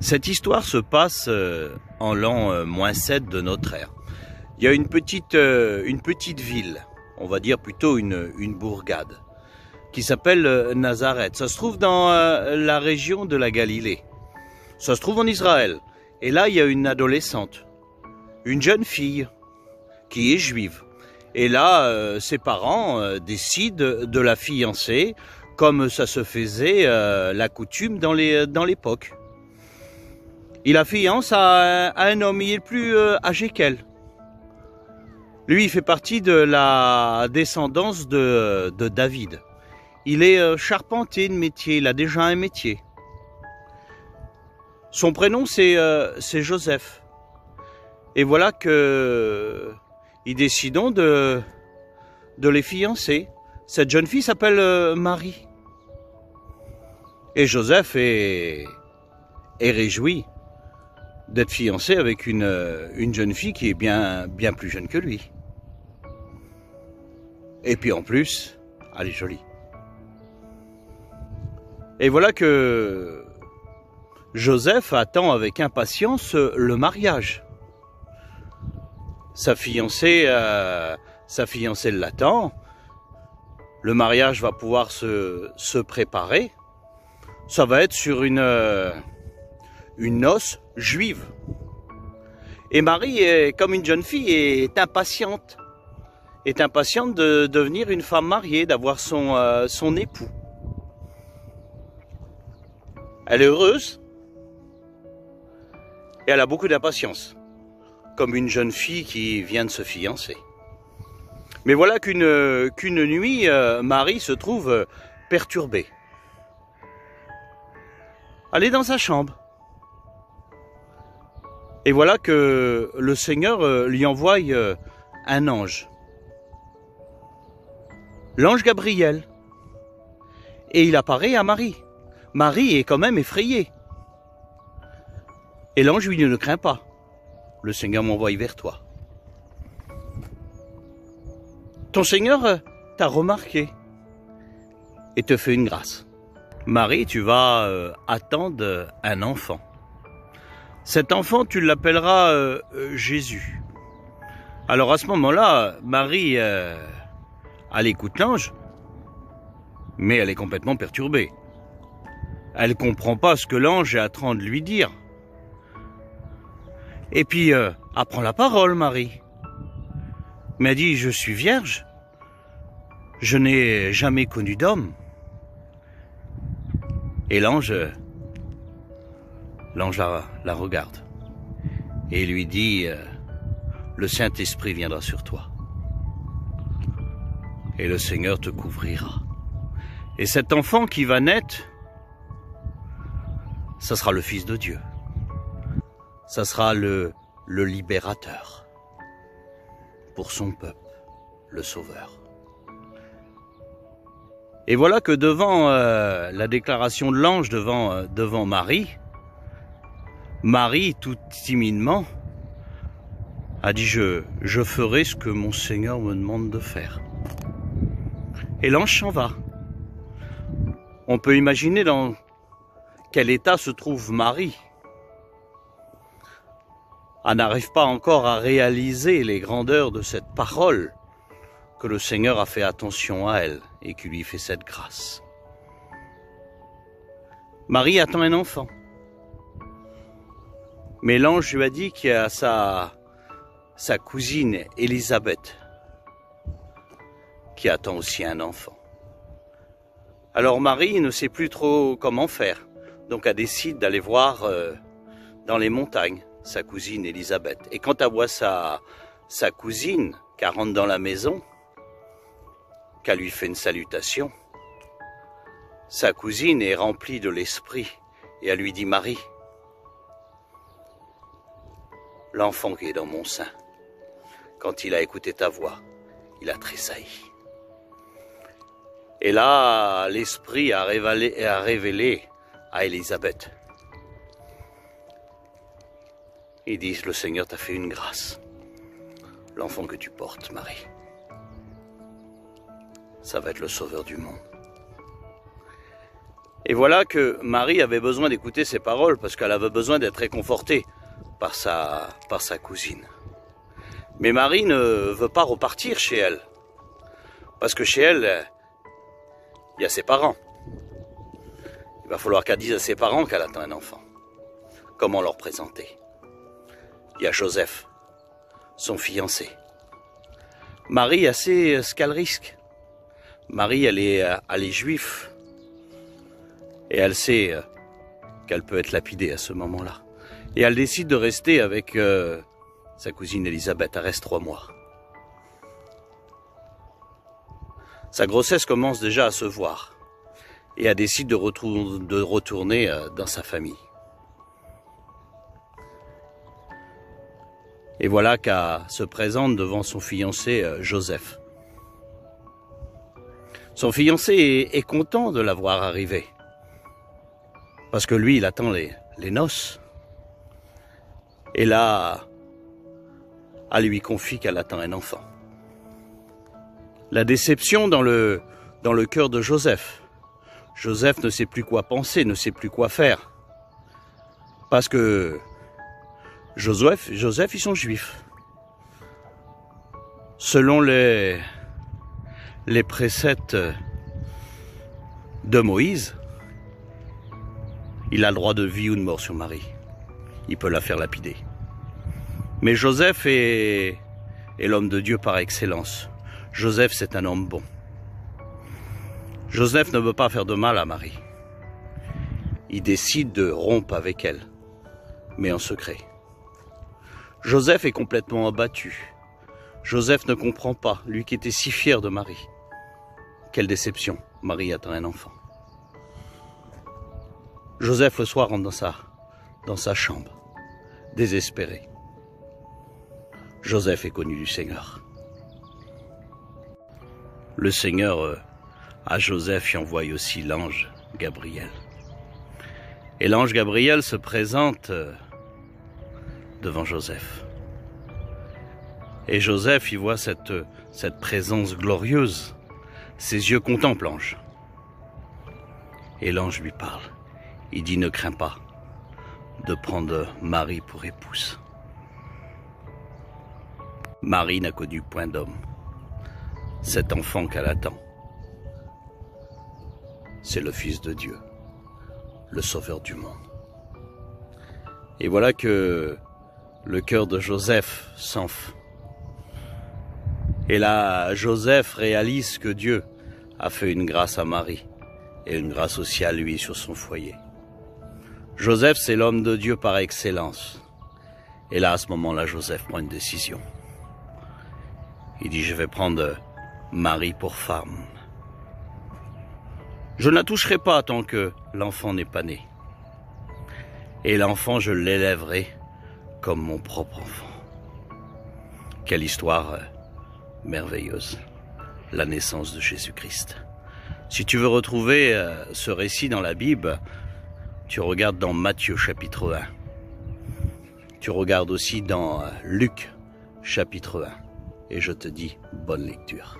Cette histoire se passe en l'an -7 de notre ère. Il y a une petite ville, on va dire plutôt une bourgade, qui s'appelle Nazareth. Ça se trouve dans la région de la Galilée. Ça se trouve en Israël. Et là, il y a une adolescente, une jeune fille, qui est juive. Et là, ses parents décident de la fiancer, comme ça se faisait la coutume dans l'époque. Il la fiance à un homme, il est plus âgé qu'elle. Lui, il fait partie de la descendance de David. Il est charpentier de métier, il a déjà un métier. Son prénom, c'est Joseph. Et voilà que ils décident de les fiancer. Cette jeune fille s'appelle Marie. Et Joseph est réjoui d'être fiancé avec une jeune fille qui est bien plus jeune que lui. Et puis en plus, elle est jolie. Et voilà que Joseph attend avec impatience le mariage. Sa fiancée l'attend. Le mariage va pouvoir se préparer. Ça va être sur une noce juive. Et Marie, comme une jeune fille, est impatiente de devenir une femme mariée, d'avoir son époux. Elle est heureuse et elle a beaucoup d'impatience, comme une jeune fille qui vient de se fiancer. Mais voilà qu'une nuit, Marie se trouve perturbée. Elle est dans sa chambre. Et voilà que le Seigneur lui envoie un ange. L'ange Gabriel. Et il apparaît à Marie. Marie est quand même effrayée. Et l'ange lui dit, ne crains pas. Le Seigneur m'envoie vers toi. Ton Seigneur t'a remarqué et te fait une grâce. Marie, tu vas attendre un enfant. Cet enfant, tu l'appelleras Jésus. Alors à ce moment-là, Marie, elle écoute l'ange, mais elle est complètement perturbée. Elle ne comprend pas ce que l'ange est en train de lui dire. Et puis, elle prend la parole, Marie. Mais elle dit, je suis vierge. Je n'ai jamais connu d'homme. Et l'ange la regarde et lui dit, le Saint-Esprit viendra sur toi et le Seigneur te couvrira. Et cet enfant qui va naître, ça sera le Fils de Dieu. Ça sera le libérateur pour son peuple, le Sauveur. Et voilà que devant la déclaration de l'ange devant Marie, Marie, tout timidement, a dit, je ferai ce que mon Seigneur me demande de faire. Et l'ange s'en va. On peut imaginer dans quel état se trouve Marie. Elle n'arrive pas encore à réaliser les grandeurs de cette parole, que le Seigneur a fait attention à elle et qui lui fait cette grâce. Marie attend un enfant. Mais l'ange lui a dit qu'il y a sa cousine Élisabeth qui attend aussi un enfant. Alors Marie ne sait plus trop comment faire. Donc elle décide d'aller voir dans les montagnes sa cousine Élisabeth. Et quand elle voit sa cousine qui rentre dans la maison, qu'elle lui fait une salutation, sa cousine est remplie de l'esprit et elle lui dit, Marie, l'enfant qui est dans mon sein, quand il a écouté ta voix, il a tressailli. Et là, l'esprit a révélé à Élisabeth. Ils disent, le Seigneur t'a fait une grâce. L'enfant que tu portes, Marie, ça va être le sauveur du monde. Et voilà que Marie avait besoin d'écouter ces paroles parce qu'elle avait besoin d'être réconfortée par sa cousine. Mais Marie ne veut pas repartir chez elle. Parce que chez elle, il y a ses parents. Il va falloir qu'elle dise à ses parents qu'elle attend un enfant. Comment leur présenter? Il y a Joseph, son fiancé. Marie, elle sait ce qu'elle risque. Marie, elle est juive. Et elle sait qu'elle peut être lapidée à ce moment-là. Et elle décide de rester avec sa cousine Élisabeth. Elle reste 3 mois. Sa grossesse commence déjà à se voir. Et elle décide de retourner dans sa famille. Et voilà qu'elle se présente devant son fiancé Joseph. Son fiancé est content de la voir arriver. Parce que lui, il attend les noces. Et là, elle lui confie qu'elle attend un enfant. La déception dans le cœur de Joseph. Joseph ne sait plus quoi penser, ne sait plus quoi faire. Parce que Joseph, ils sont juifs. Selon les préceptes de Moïse, il a le droit de vie ou de mort sur Marie. Il peut la faire lapider. Mais Joseph est l'homme de Dieu par excellence. Joseph, c'est un homme bon. Joseph ne veut pas faire de mal à Marie. Il décide de rompre avec elle, mais en secret. Joseph est complètement abattu. Joseph ne comprend pas, lui qui était si fier de Marie. Quelle déception, Marie attend un enfant. Joseph le soir rentre dans sa chambre, désespéré. Joseph est connu du Seigneur. Le Seigneur, à Joseph, y envoie aussi l'ange Gabriel. Et l'ange Gabriel se présente devant Joseph. Et Joseph, il voit cette présence glorieuse. Ses yeux contemplent l'ange. Et l'ange lui parle. Il dit, ne crains pas de prendre Marie pour épouse. Marie n'a connu point d'homme. Cet enfant qu'elle attend, c'est le Fils de Dieu, le Sauveur du monde. Et voilà que le cœur de Joseph s'enfle. Et là, Joseph réalise que Dieu a fait une grâce à Marie et une grâce aussi à lui sur son foyer. Joseph, c'est l'homme de Dieu par excellence. Et là, à ce moment-là, Joseph prend une décision. Il dit, je vais prendre Marie pour femme. Je ne la toucherai pas tant que l'enfant n'est pas né. Et l'enfant, je l'élèverai comme mon propre enfant. Quelle histoire merveilleuse, la naissance de Jésus-Christ. Si tu veux retrouver ce récit dans la Bible, tu regardes dans Matthieu chapitre 1. Tu regardes aussi dans Luc chapitre 1. Et je te dis bonne lecture.